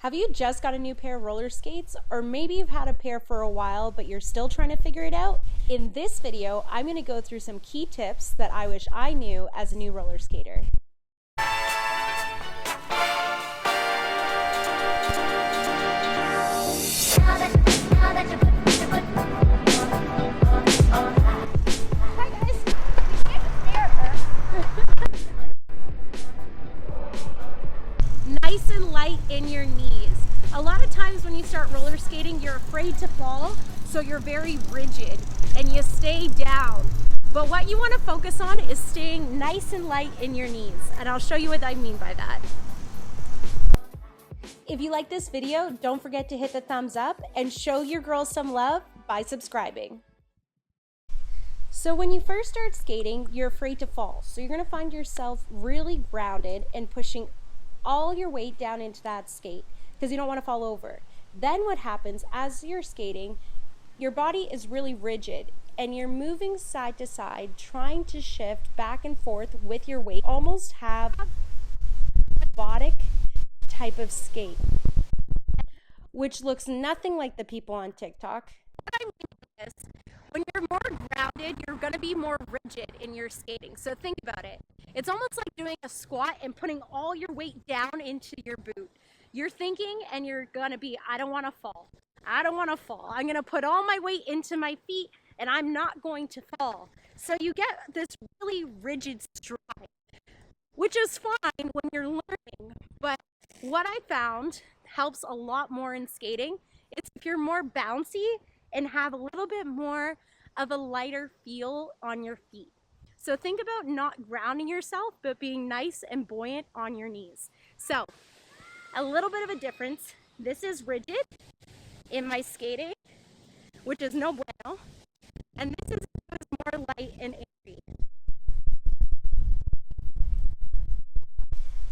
Have you just got a new pair of roller skates? Or maybe you've had a pair for a while, but you're still trying to figure it out? In this video, I'm going to go through some key tips that I wish I knew as a new roller skater. Hi guys! Nice and light in your knees. A lot of times when you start roller skating, you're afraid to fall, so you're very rigid and you stay down. But what you want to focus on is staying nice and light in your knees, and I'll show you what I mean by that. If you like this video, don't forget to hit the thumbs up and show your girls some love by subscribing. So when you first start skating, you're afraid to fall. So you're going to find yourself really grounded and pushing all your weight down into that skate because you don't want to fall over. Then what happens as you're skating, your body is really rigid and you're moving side to side, trying to shift back and forth with your weight. Almost have a robotic type of skate, which looks nothing like the people on TikTok. What I mean is, when you're more grounded, you're going to be more rigid in your skating. So think about it. It's almost like doing a squat and putting all your weight down into your boot. You're thinking and you're going to be, I don't want to fall. I don't want to fall. I'm going to put all my weight into my feet and I'm not going to fall. So you get this really rigid stride, which is fine when you're learning. But what I found helps a lot more in skating is if you're more bouncy and have a little bit more of a lighter feel on your feet. So think about not grounding yourself, but being nice and buoyant on your knees. So a little bit of a difference. This is rigid in my skating, which is no bueno. And this is more light and airy.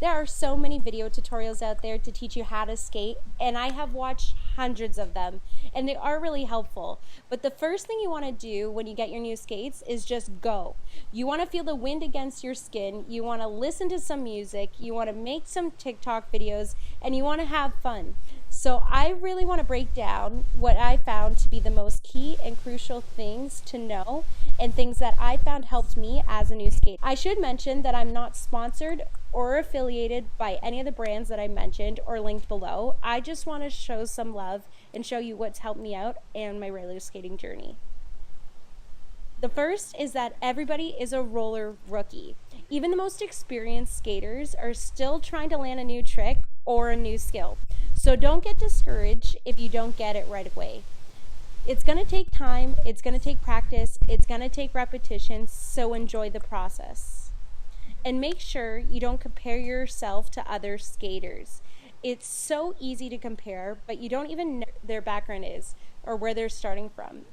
There are so many video tutorials out there to teach you how to skate, and I have watched hundreds of them, and they are really helpful. But the first thing you want to do when you get your new skates is just go. You want to feel the wind against your skin, you want to listen to some music, you want to make some TikTok videos, and you want to have fun. So I really want to break down what I found to be the most key and crucial things to know and things that I found helped me as a new skater. I should mention that I'm not sponsored or affiliated by any of the brands that I mentioned or linked below. I just want to show some love and show you what's helped me out in my roller skating journey. The first is that everybody is a roller rookie. Even the most experienced skaters are still trying to land a new trick or a new skill. So don't get discouraged if you don't get it right away. It's going to take time, it's going to take practice, it's going to take repetition, so enjoy the process. And make sure you don't compare yourself to other skaters. It's so easy to compare, but you don't even know what their background is or where they're starting from.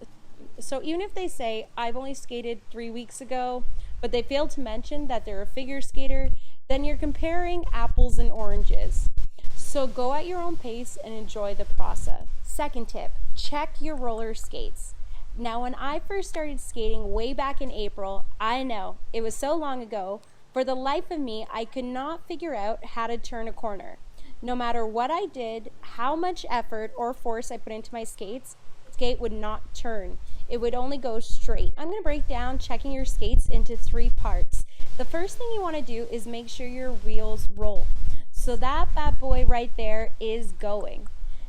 So even if they say, I've only skated 3 weeks ago, but they failed to mention that they're a figure skater, then you're comparing apples and oranges. So go at your own pace and enjoy the process. Second tip, check your roller skates. Now, when I first started skating way back in April, I know it was so long ago, for the life of me, I could not figure out how to turn a corner. No matter what I did, how much effort or force I put into my skates, the skate would not turn. It would only go straight. I'm going to break down checking your skates into 3 parts. The first thing you want to do is make sure your wheels roll. So that bad boy right there is going.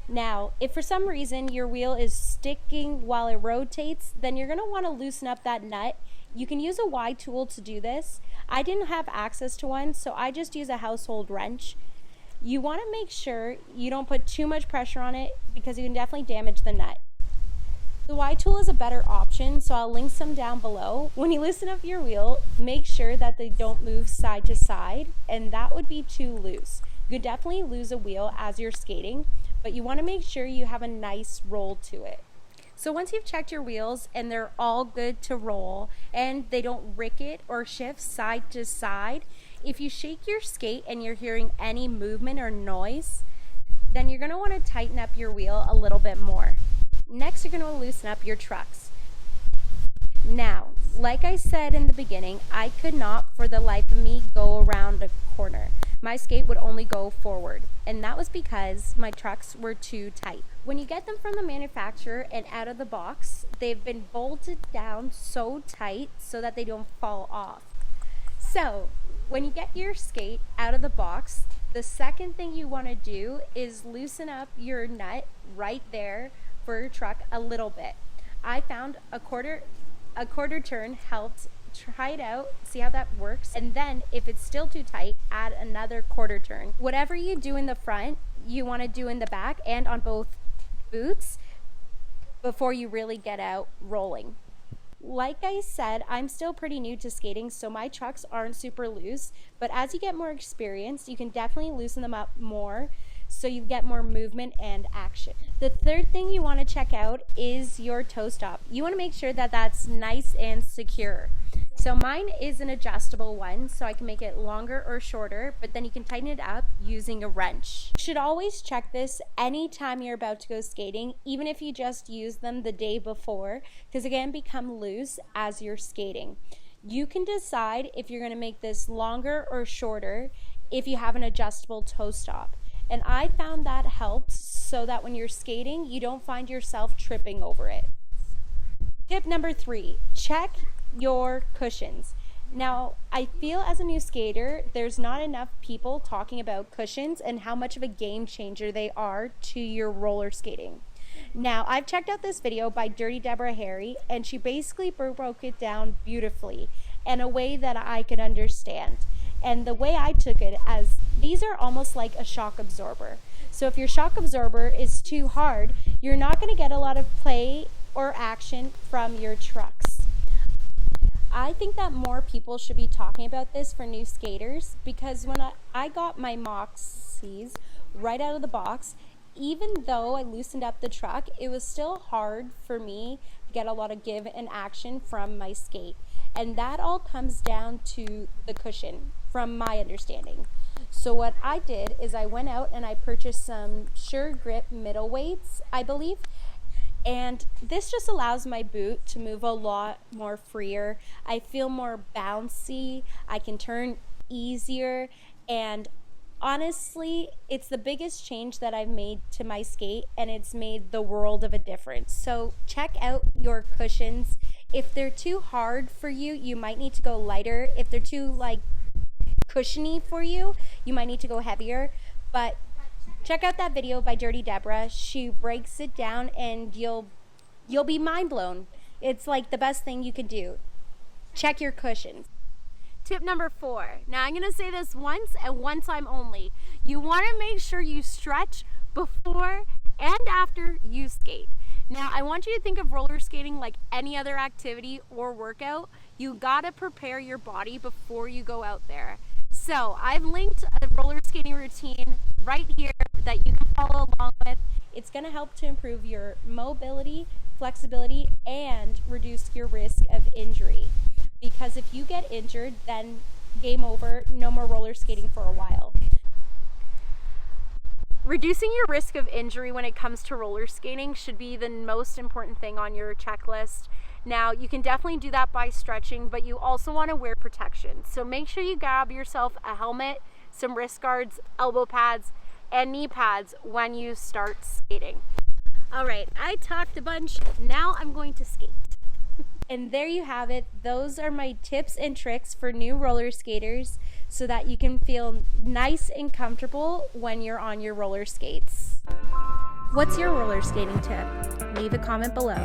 Now, if for some reason your wheel is sticking while it rotates, then you're going to want to loosen up that nut. You can use a Y tool to do this. I didn't have access to one, so I just use a household wrench. You want to make sure you don't put too much pressure on it because you can definitely damage the nut. The Y tool is a better option, so I'll link some down below. When you loosen up your wheel, make sure that they don't move side to side, and that would be too loose. You could definitely lose a wheel as you're skating, but you want to make sure you have a nice roll to it. So once you've checked your wheels and they're all good to roll and they don't ricket or shift side to side, if you shake your skate and you're hearing any movement or noise, then you're going to want to tighten up your wheel a little bit more. Next, you're going to loosen up your trucks. Now, like I said in the beginning, I could not for the life of me go around a corner. my skate would only go forward, and that was because my trucks were too tight. When you get them from the manufacturer and out of the box, they've been bolted down so tight so that they don't fall off. So when you get your skate out of the box, the second thing you want to do is loosen up your nut right there for your truck a little bit. I found a quarter turn helped. Try it out, see how that works, and then if it's still too tight, add another quarter turn. Whatever you do in the front, you want to do in the back and on both boots before you really get out rolling. Like I said, I'm still pretty new to skating, so my trucks aren't super loose, but as you get more experience, you can definitely loosen them up more so you get more movement and action. The third thing you want to check out is your toe stop. You want to make sure that that's nice and secure. So mine is an adjustable one, so I can make it longer or shorter, but then you can tighten it up using a wrench. You should always check this anytime you're about to go skating, even if you just use them the day before, because it can become loose as you're skating. You can decide if you're going to make this longer or shorter if you have an adjustable toe stop. And I found that helps so that when you're skating, you don't find yourself tripping over it. Tip number 3, check your cushions. Now, I feel as a new skater, there's not enough people talking about cushions and how much of a game changer they are to your roller skating. Now, I've checked out this video by Dirty Deborah Harry, and she basically broke it down beautifully in a way that I could understand. And the way I took it as these are almost like a shock absorber. So if your shock absorber is too hard, you're not going to get a lot of play or action from your trucks. I think that more people should be talking about this for new skaters, because when I got my Moxies right out of the box, even though I loosened up the truck, it was still hard for me to get a lot of give and action from my skate. And that all comes down to the cushion, from my understanding. So what I did is I went out and I purchased some Sure Grip middleweights, I believe. And this just allows my boot to move a lot more freer. I feel more bouncy. I can turn easier. And honestly, it's the biggest change that I've made to my skate, and it's made the world of a difference. So check out your cushions. If they're too hard for you, you might need to go lighter. If they're too cushiony for you, you might need to go heavier. But check out that video by Dirty Deborah. She breaks it down and you'll be mind blown. It's like the best thing you can do. Check your cushions. Tip number 4. Now I'm going to say this once and one time only. You want to make sure you stretch before and after you skate. Now I want you to think of roller skating like any other activity or workout. You got to prepare your body before you go out there. So I've linked a roller skating routine right here that you can follow along with. It's going to help to improve your mobility, flexibility, and reduce your risk of injury. Because if you get injured, then game over, no more roller skating for a while. Reducing your risk of injury when it comes to roller skating should be the most important thing on your checklist. Now, you can definitely do that by stretching, but you also want to wear protection. So make sure you grab yourself a helmet, some wrist guards, elbow pads, and knee pads when you start skating. All right, I talked a bunch. Now I'm going to skate. And there you have it. Those are my tips and tricks for new roller skaters so that you can feel nice and comfortable when you're on your roller skates. What's your roller skating tip? Leave a comment below.